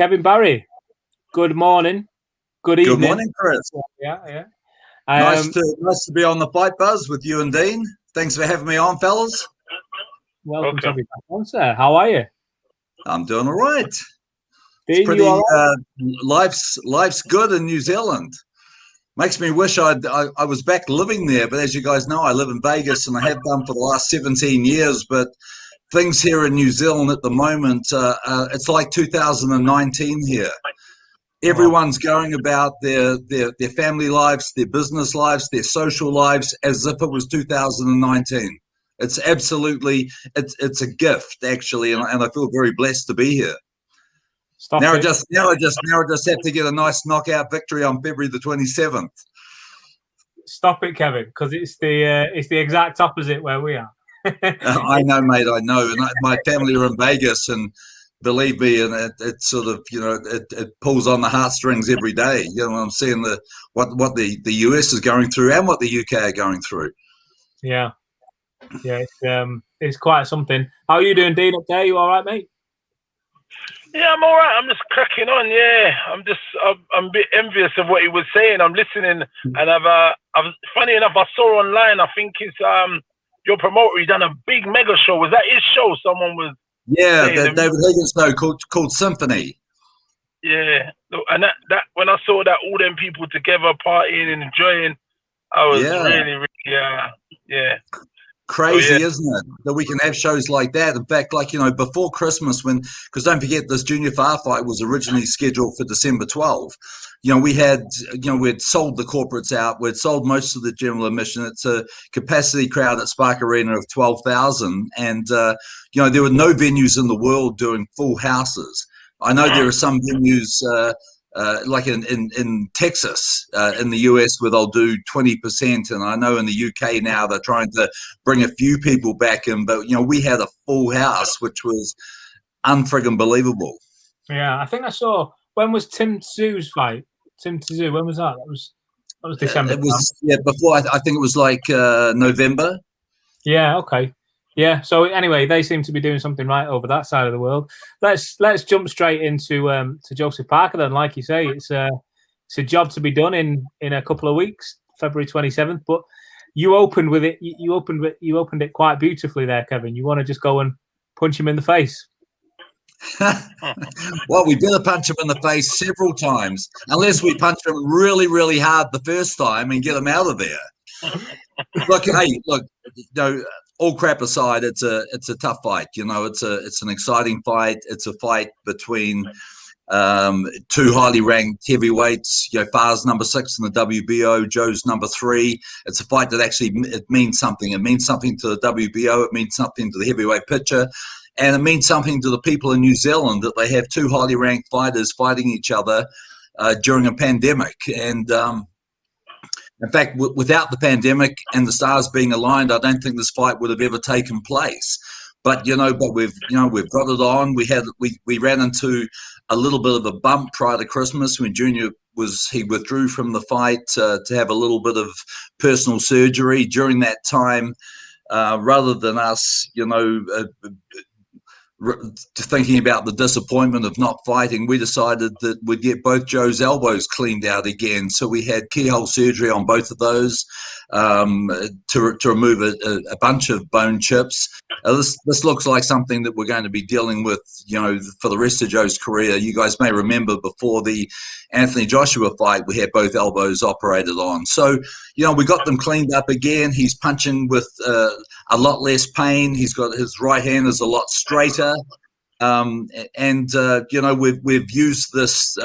Kevin Barry. Good morning. Good Good evening. morning, Chris. Yeah. Nice to be on the Fight Buzz with you and Dean. Thanks for having me on, fellas. Welcome to be back on, sir. How are you? I'm doing all right. Dean, it's pretty. you all right? Life's good in New Zealand. Makes me wish I was back living there, but as you guys know, I live in Vegas and I have done for the last 17 years. But things here in New Zealand at the moment, it's like 2019 here. Everyone's going about their family lives, their business lives, their social lives as if it was 2019. It's absolutely, it's a gift actually, and I feel very blessed to be here. Now I just have to get a nice knockout victory on February the 27th. Stop it, Kevin, because it's the exact opposite where we are. I know, mate. I know, and my family are in Vegas, and believe me, and it sort of, it pulls on the heartstrings every day. I'm seeing what the US is going through and what the UK are going through. Yeah, it's quite something. How are you doing, Dean? Up there, you all right, mate? Yeah, I'm all right. I'm just cracking on. Yeah, I'm a bit envious of what he was saying. I'm listening, and I've funny enough, I saw online. I think it's your promoter. He done a big mega show. Was that his show? Someone was. Yeah, the David Higgins show called Symphony. Yeah, and that when I saw that all them people together partying and enjoying, I was really crazy, isn't it, that we can have shows like that? In fact, like, before Christmas, because don't forget, this junior firefight was originally scheduled for December 12. We had sold the corporates out. We'd sold most of the general admission. It's a capacity crowd at Spark Arena of 12,000. And, there were no venues in the world doing full houses. I know there are some venues like in Texas, in the US, where they'll do 20%. And I know in the UK now they're trying to bring a few people back in. But, we had a full house, which was unfriggin' believable. Yeah, I think I saw, when was Tim Tszew's fight? Tim Tszyu, when was that? That was December. It was, before, I think it was like November. Yeah, okay. Yeah, so anyway, they seem to be doing something right over that side of the world. Let's jump straight into to Joseph Parker then. Like you say, it's a job to be done in a couple of weeks, February 27th. But you opened with it. You opened it quite beautifully there, Kevin. You want to just go and punch him in the face? Well, we better punch him in the face several times, unless we punch him really, really hard the first time and get him out of there. Look, all crap aside, it's a tough fight. It's an exciting fight. It's a fight between two highly ranked heavyweights. Far's number 6 in the WBO, Joe's number 3. It's a fight that actually it means something. It means something to the WBO. It means something to the heavyweight pitcher. And it means something to the people in New Zealand that they have two highly ranked fighters fighting each other during a pandemic. And in fact, without the pandemic and the stars being aligned, I don't think this fight would have ever taken place. But we've got it on. We ran into a little bit of a bump prior to Christmas when Junior he withdrew from the fight to have a little bit of personal surgery during that time. Rather than us, thinking about the disappointment of not fighting, we decided that we'd get both Joe's elbows cleaned out again. So we had keyhole surgery on both of those to remove a bunch of bone chips. This looks like something that we're going to be dealing with, for the rest of Joe's career. You guys may remember before the Anthony Joshua fight, we had both elbows operated on. So, we got them cleaned up again. He's punching with a lot less pain. He's got his right hand is a lot straighter. We've used this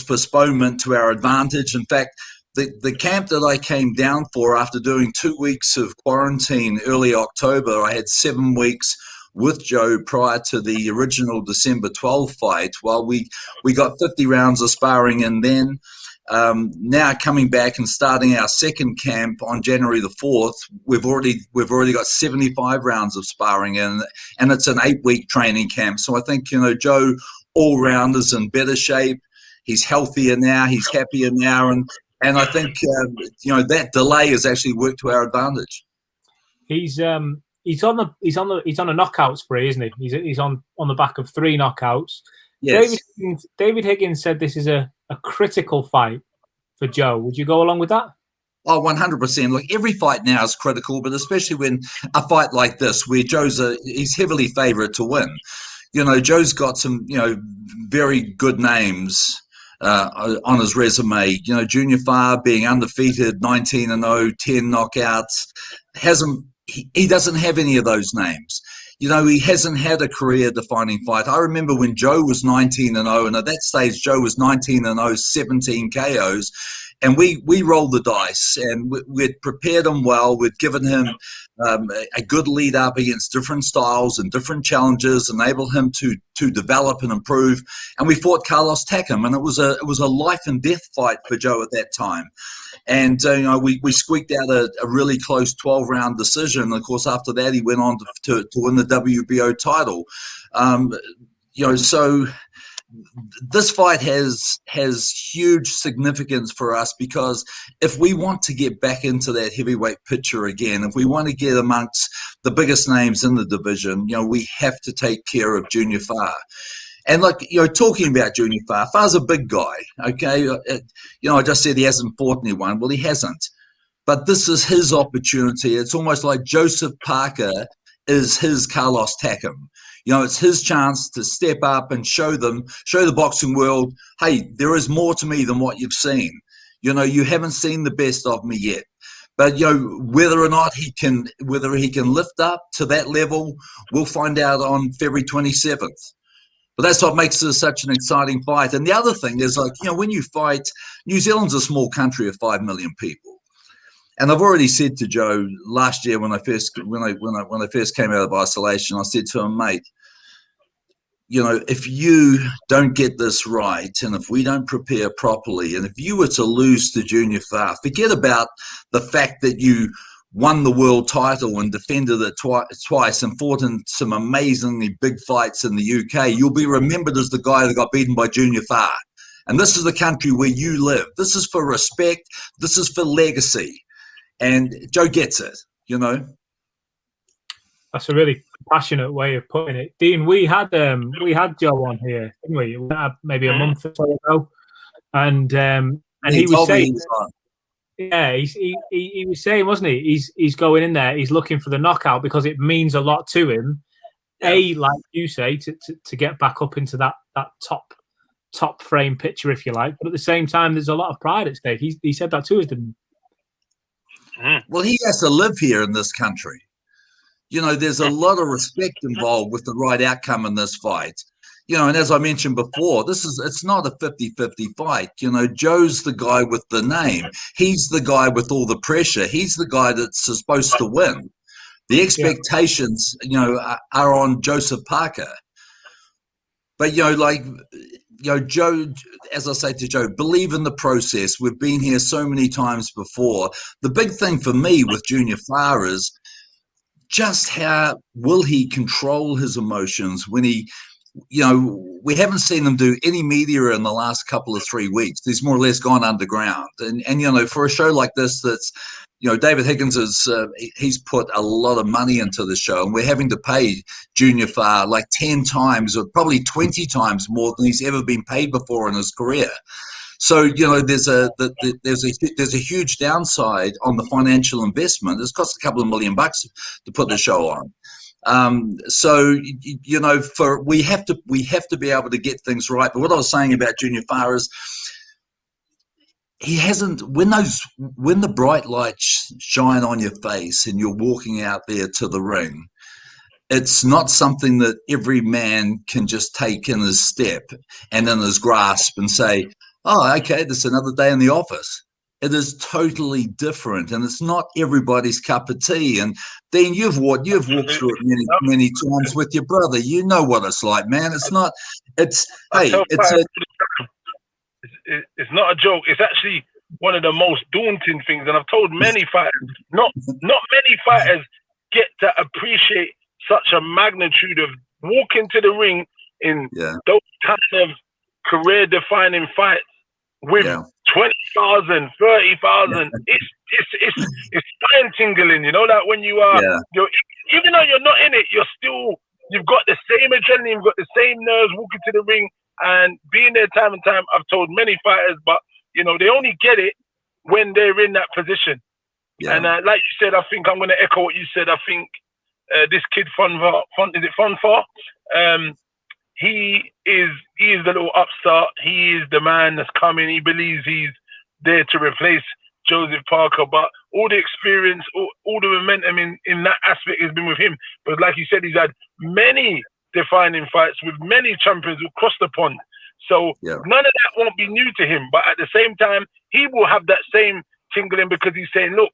postponement to our advantage. In fact, the camp that I came down for after doing 2 weeks of quarantine early October, I had 7 weeks with Joe prior to the original December 12 fight. Well, we got 50 rounds of sparring in then. Now coming back and starting our second camp on January the 4th, we've already got 75 rounds of sparring in, and it's an 8-week training camp. So I think, Joe all round is in better shape. He's healthier now. He's happier now. And I think, that delay has actually worked to our advantage. He's on a knockout spree, isn't he? He's on the back of 3 knockouts. Yes. David Higgins said this is a critical fight for Joe. Would you go along with that? Oh, 100%. Look, every fight now is critical, but especially when a fight like this, where he's heavily favourite to win. You know, Joe's got some, very good names on his resume. You know, Junior Farr being undefeated, 19-0, 10 knockouts, he doesn't have any of those names. You know, he hasn't had a career-defining fight. I remember when Joe was 19-0, and at that stage, Joe was 19-0, 17 KOs. And we rolled the dice, and we'd prepared him well. We'd given him a good lead up against different styles and different challenges, enable him to develop and improve. And we fought Carlos Takam, and it was a life and death fight for Joe at that time. And we squeaked out a really close 12-round decision. And of course, after that, he went on to win the WBO title. So this fight has huge significance for us, because if we want to get back into that heavyweight picture again, if we want to get amongst the biggest names in the division, we have to take care of Junior Farr. And talking about Junior Farr, Farr's a big guy, okay? I just said he hasn't fought anyone. Well, he hasn't. But this is his opportunity. It's almost like Joseph Parker is his Carlos Takam. It's his chance to step up and show the boxing world, hey, there is more to me than what you've seen. You haven't seen the best of me yet. But whether or not he can lift up to that level, we'll find out on February 27th. But that's what makes this such an exciting fight. And the other thing is, when you fight, New Zealand's a small country of 5 million people. And I've already said to Joe last year when I first came out of isolation, I said to him, mate, if you don't get this right, and if we don't prepare properly, and if you were to lose to Junior Farr, forget about the fact that you won the world title and defended it twice and fought in some amazingly big fights in the UK. You'll be remembered as the guy that got beaten by Junior Farr. And this is the country where you live. This is for respect. This is for legacy. And Joe gets it, That's a really passionate way of putting it. Dean, we had Joe on here, didn't we? Maybe a month or so ago. And he was saying, he was saying, wasn't he? He's going in there, he's looking for the knockout because it means a lot to him. Yeah. Like you say, to get back up into that top frame picture, if you like. But at the same time, there's a lot of pride at stake. He said that to us, didn't he? Well, he has to live here in this country. There's a lot of respect involved with the right outcome in this fight. And as I mentioned before, it's not a 50-50 fight. Joe's the guy with the name. He's the guy with all the pressure. He's the guy that's supposed to win. The expectations, are on Joseph Parker. But, Joe, as I say to Joe, believe in the process. We've been here so many times before. The big thing for me with Junior Farr is just how will he control his emotions when he, we haven't seen him do any media in the last couple of 3 weeks. He's more or less gone underground. And for a show like this, that's, David Higgins he's put a lot of money into the show, and we're having to pay Junior Farr like 10 times or probably 20 times more than he's ever been paid before in his career. So, there's a huge downside on the financial investment. It's cost a couple of $1 million to put the show on. So, we have to be able to get things right. But what I was saying about Junior Farr is, he hasn't, when the bright lights shine on your face and you're walking out there to the ring, it's not something that every man can just take in his step and in his grasp and say, oh, okay, this is another day in the office. It is totally different, and it's not everybody's cup of tea. And Dean, you've walked through it many times with your brother. You know what it's like, man. It's not a joke. It's actually one of the most daunting things, and I've told many fighters, not many fighters get to appreciate such a magnitude of walking to the ring in those kind of career-defining fights with 20,000, 30,000. It's spine-tingling, that when you are, even though you're not in it, you've got the same adrenaline, you've got the same nerves walking to the ring And being there time and time, I've told many fighters, but you know, they only get it when they're in that position. Yeah. And like you said, I think I'm going to echo what you said. I think this kid Fonfar? He is the little upstart. He is the man that's coming. He believes he's there to replace Joseph Parker, but all the experience, all the momentum in that aspect has been with him. But like you said, he's had many defining fights with many champions across the pond. So none of that won't be new to him. But at the same time, he will have that same tingling because he's saying, look,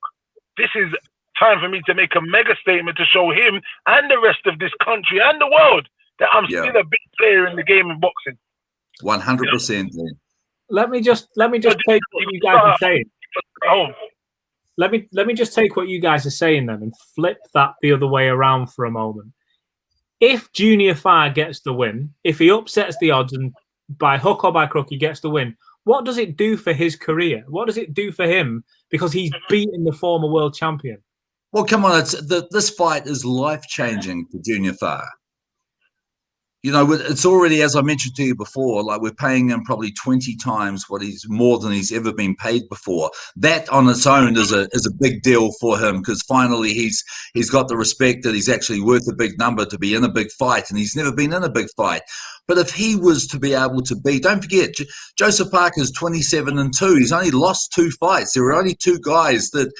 this is time for me to make a mega statement to show him and the rest of this country and the world that I'm still a big player in the game of boxing. 100%. Let me just take what you guys are saying. Let me just take what you guys are saying then and flip that the other way around for a moment. If Junior Fa gets the win, if he upsets the odds and by hook or by crook he gets the win, what does it do for his career? What does it do for him? Because he's beaten the former world champion. Well, come on, this fight is life-changing for Junior Fa. You know, it's already, as I mentioned to you before, like we're paying him probably 20 times what more than he's ever been paid before. That on its own is a big deal for him because finally he's got the respect that he's actually worth a big number to be in a big fight, and he's never been in a big fight. But if he was to be able to beat, don't forget, Joseph Parker's 27-2. He's only lost 2 fights. There are only 2 guys that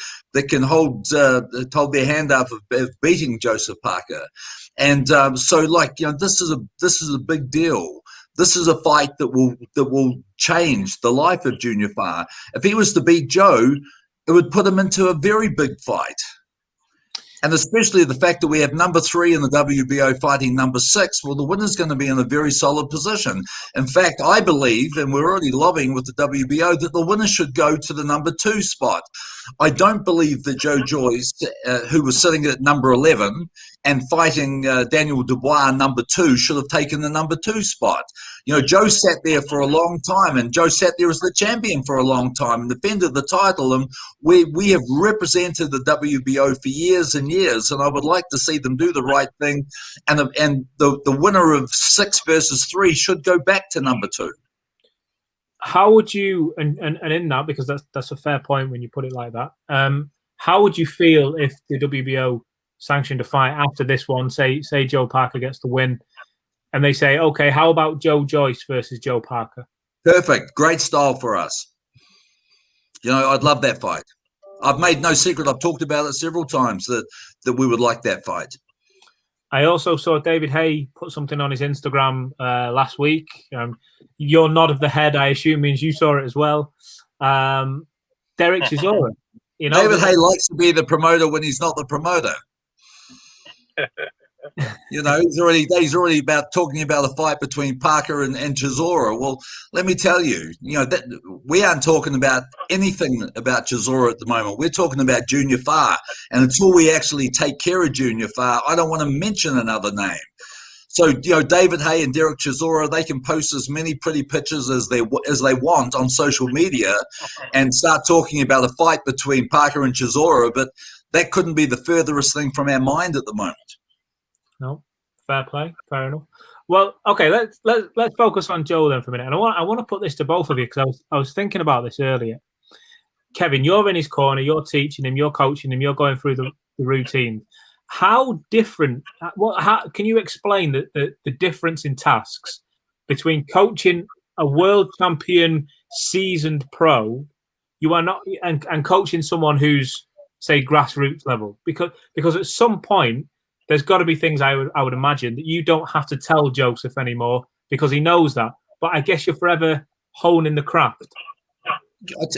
can hold their hand up of beating Joseph Parker. And so, like, you know, this is a big deal. This is a fight that will change the life of Junior Fa. If he was to beat Joe, it would put him into a very big fight. And especially the fact that we have number 3 in the WBO fighting number 6, well, the winner's going to be in a very solid position. In fact, I believe, and we're already lobbying with the WBO, that the winner should go to the number 2 spot. I don't believe that Joe Joyce, who was sitting at number 11 and fighting Daniel Dubois number 2, should have taken the number 2 spot. You know, Joe sat there for a long time, and Joe sat there as the champion for a long time and defended the title. And we have represented the WBO for years and years, and I would like to see them do the right thing. And the winner of 6 versus 3 should go back to number 2. How would you, and in that, because that's a fair point when you put it like that, how would you feel if the WBO sanctioned a fight after this one, say Joe Parker gets the win, and they say, okay, how about Joe Joyce versus Joe Parker? Perfect. Great style for us. You know, I'd love that fight. I've made no secret. I've talked about it several times that we would like that fight. I also saw David Hay put something on his Instagram last week. Your nod of the head, I assume, means you saw it as well. Derek Chisora. You know, David Hay likes to be the promoter when he's not the promoter. You know, he's already about talking about a fight between Parker and Chisora. Well, let me tell you, you know, that we aren't talking about anything about Chisora at the moment. We're talking about Junior Fa, and until we actually take care of Junior Fa, I don't want to mention another name. So, you know, David Hay and Derek Chisora, they can post as many pretty pictures as they want on social media and start talking about a fight between Parker and Chisora, but that couldn't be the furthest thing from our mind at the moment. No, fair play, fair enough. Well, okay, let's focus on Joe then for a minute. And I want to put this to both of you because I was thinking about this earlier. Kevin, you're in his corner, you're teaching him, you're coaching him, you're going through the routine. How different? How can you explain the difference in tasks between coaching a world champion, seasoned pro, you are not, and coaching someone who's, say, grassroots level? Because at some point, there's got to be things I would imagine that you don't have to tell Joseph anymore because he knows that. But I guess you're forever honing the craft.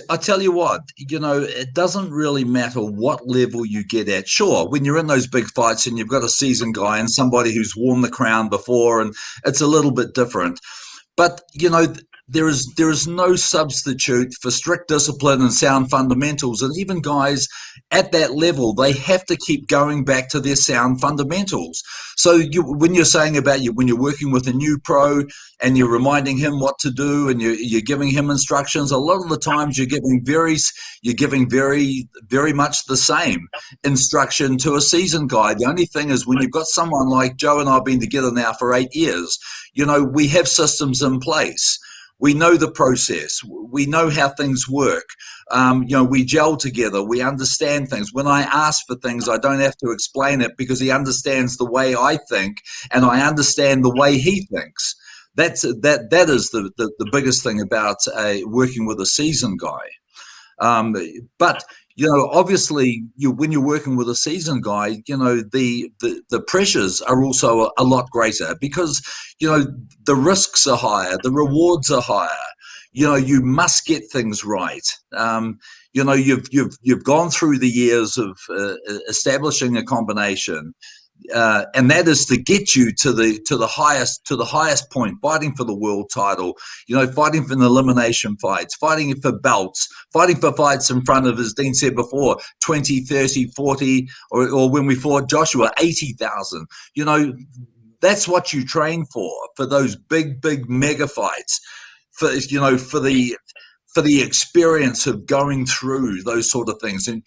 I tell you what, you know, it doesn't really matter what level you get at. Sure, when you're in those big fights and you've got a seasoned guy and somebody who's worn the crown before, and it's a little bit different. But, you know, there is no substitute for strict discipline and sound fundamentals. And even guys at that level, they have to keep going back to their sound fundamentals. So when you're saying about when you're working with a new pro and you're reminding him what to do and you're giving him instructions, a lot of the times you're giving very much the same instruction to a seasoned guy. The only thing is when you've got someone like Joe and I have been together now for 8 years, we have systems in place. We know the process. We know how things work. We gel together. We understand things. When I ask for things, I don't have to explain it because he understands the way I think and I understand the way he thinks. That is the biggest thing about working with a seasoned guy. But obviously, when you're working with a seasoned guy, the pressures are also a lot greater because the risks are higher, the rewards are higher. You must get things right. You've gone through the years of establishing a combination. And that is to get you to the highest point, fighting for the world title, fighting for the elimination fights, fighting for belts, fighting for fights in front of, as Dean said before, 20, 30, 40, or when we fought Joshua, 80,000. That's what you train for those big mega fights, for the experience of going through those sort of things. And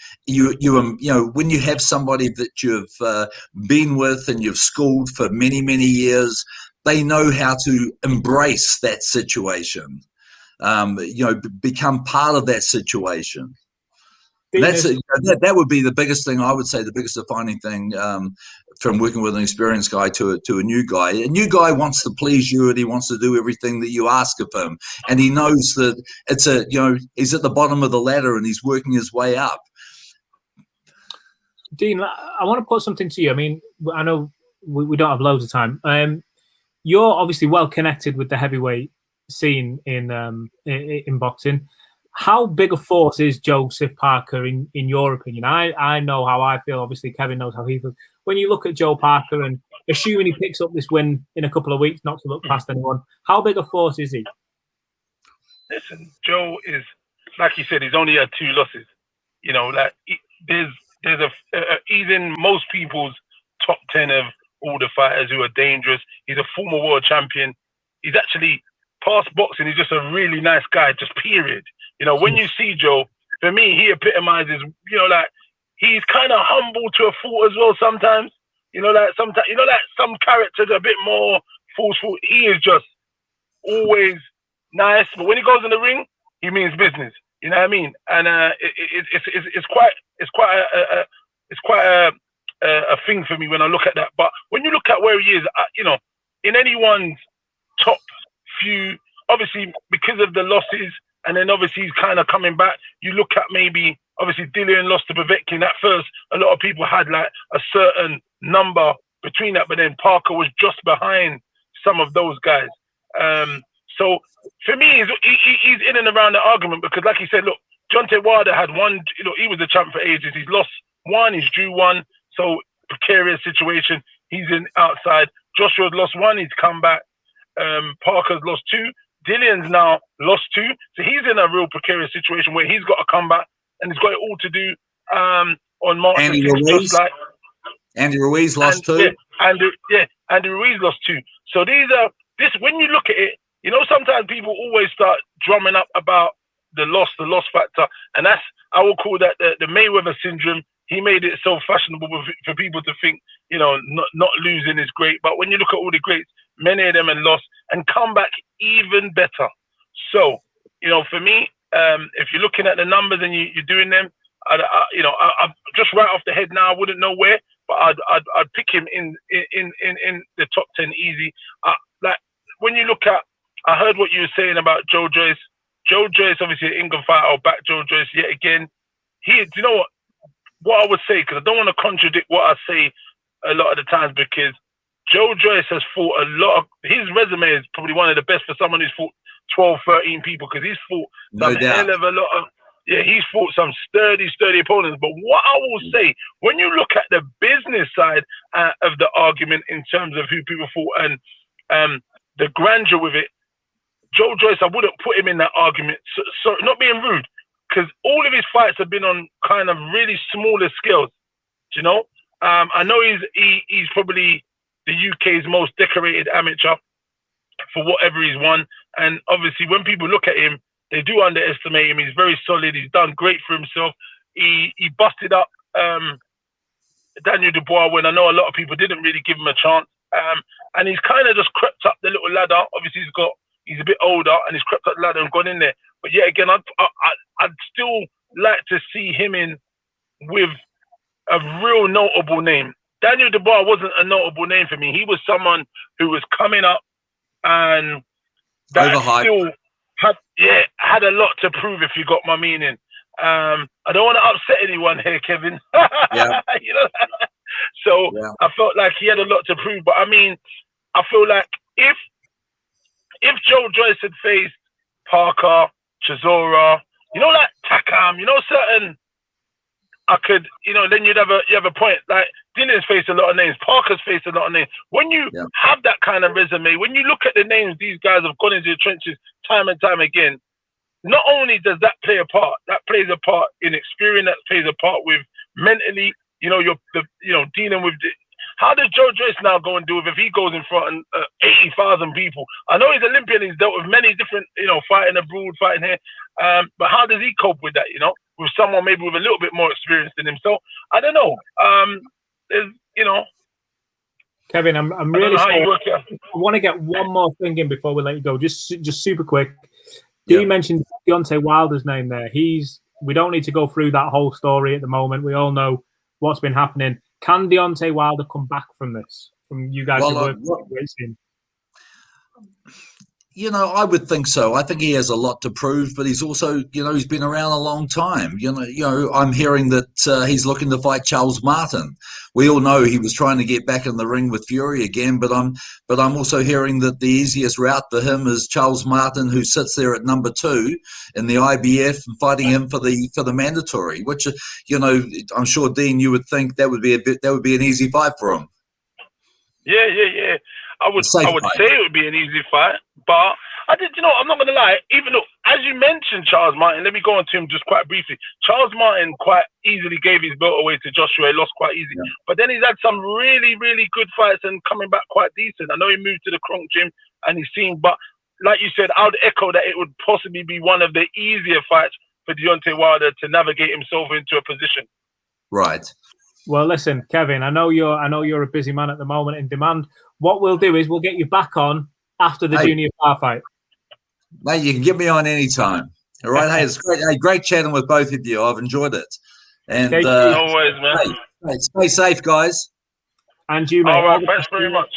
when you have somebody that you've been with and you've schooled for many years, they know how to embrace that situation, become part of that situation. That would be the biggest thing, I would say, the biggest defining thing from working with an experienced guy to a new guy. A new guy wants to please you and he wants to do everything that you ask of him. And he knows that he's at the bottom of the ladder and he's working his way up. Dean, I want to put something to you. I mean, I know we don't have loads of time. You're obviously well connected with the heavyweight scene in boxing. How big a force is Joseph Parker in your opinion? I know how I feel. Obviously, Kevin knows how he feels. When you look at Joe Parker and assuming he picks up this win in a couple of weeks, not to look past anyone, how big a force is he? Listen, Joe is, like you said, he's only had 2 losses. There's he's in most people's top 10 of all the fighters who are dangerous. He's a former world champion. He's actually past boxing. He's just a really nice guy, just period. When you see Joe, for me, he epitomizes, he's kind of humble to a fault as well sometimes. Sometimes, some characters are a bit more forceful. He is just always nice. But when he goes in the ring, he means business. You know what I mean? And it's quite a thing for me when I look at that. But when you look at where he is, in anyone's top few, obviously because of the losses, and then obviously he's kind of coming back. You look at maybe, obviously Dillian lost to Povetkin. At first, a lot of people had like a certain number between that, but then Parker was just behind some of those guys. So for me, he's in and around the argument because, like he said, look, Deontay Wilder had one, he was the champ for ages. He's lost 1, he's drew 1. So precarious situation. He's in outside. Joshua's lost 1, he's come back. Parker's lost 2. Dillian's now lost 2. So he's in a real precarious situation where he's got to come back and he's got it all to do on March. Andy Ruiz. Andy Ruiz lost 2. Andy Ruiz lost 2. So when you look at it, sometimes people always start drumming up about the loss factor. And I will call that the Mayweather syndrome. He made it so fashionable for people to think, not losing is great. But when you look at all the greats, many of them have lost and come back even better. So, for me, if you're looking at the numbers and you're doing them, I just right off the head now, I wouldn't know where, but I'd pick him in the top 10 easy. Like when you look at, I heard what you were saying about Joe Joyce. Joe Joyce, obviously an England fighter. I'll back Joe Joyce yet again. Do you know what I would say? Because I don't want to contradict what I say a lot of the times, because Joe Joyce has fought a lot of, his resume is probably one of the best for someone who's fought 12, 13 people, because he's fought hell of a lot of, he's fought some sturdy opponents. But what I will say, when you look at the business side of the argument in terms of who people fought and the grandeur with it, Joe Joyce, I wouldn't put him in that argument. So not being rude, because all of his fights have been on kind of really smaller scales. Do you know? I know he's probably the UK's most decorated amateur for whatever he's won. And obviously, when people look at him, they do underestimate him. He's very solid. He's done great for himself. He busted up Daniel Dubois when I know a lot of people didn't really give him a chance. And he's kind of just crept up the little ladder. Obviously, he's a bit older and he's crept up the ladder and gone in there. But yet again, I'd still like to see him in with a real notable name. Daniel Dubois wasn't a notable name for me. He was someone who was coming up and that still had a lot to prove, if you got my meaning. I don't want to upset anyone here, Kevin. Yeah. You know? So yeah. I felt like he had a lot to prove. But I mean, I feel like if Joe Joyce had faced Parker, Chisora, you know, like Takam, you know, certain, I could, you know, then you have a point. Like Dylan's faced a lot of names, Parker's faced a lot of names. When you have that kind of resume, when you look at the names these guys have gone into the trenches time and time again, not only does that play a part, that plays a part in experience, that plays a part with mentally, you know, you're dealing with how does Joe Joyce now go and do it if he goes in front of 80,000 people? I know he's Olympian, he's dealt with many different, you know, fighting abroad, fighting here, but how does he cope with that, you know, with someone maybe with a little bit more experience than him? So I don't know. You know, Kevin, I'm really sorry. I want to get one more thing in before we let you go. Just super quick. You mentioned Deontay Wilder's name there. We don't need to go through that whole story at the moment. We all know what's been happening. Can Deontay Wilder come back from this? From you guys who work with him? You know, I would think so. I think he has a lot to prove, but he's also, you know, he's been around a long time. You know, I'm hearing that he's looking to fight Charles Martin. We all know he was trying to get back in the ring with Fury again, but I'm also hearing that the easiest route for him is Charles Martin, who sits there at number 2 in the IBF, and fighting him for the mandatory. Which, you know, I'm sure Dean, you would think that would be an easy fight for him. Yeah. I would say it would be an easy fight, but you know, I'm not going to lie, even though, as you mentioned Charles Martin, let me go on to him just quite briefly. Charles Martin quite easily gave his belt away to Joshua. He lost quite easy. Yeah. But then he's had some really, really good fights and coming back quite decent. I know he moved to the Kronk gym and he's seen, but like you said, I would echo that it would possibly be one of the easier fights for Deontay Wilder to navigate himself into a position. Right. Well, listen, Kevin, I know you're a busy man at the moment in demand. What we'll do is we'll get you back on after the junior bar fight. Mate, you can get me on anytime. All right, hey, it's great. Hey, great chatting with both of you. I've enjoyed it. And always, man. Hey, stay safe, guys. And you, mate. All right, thanks very much.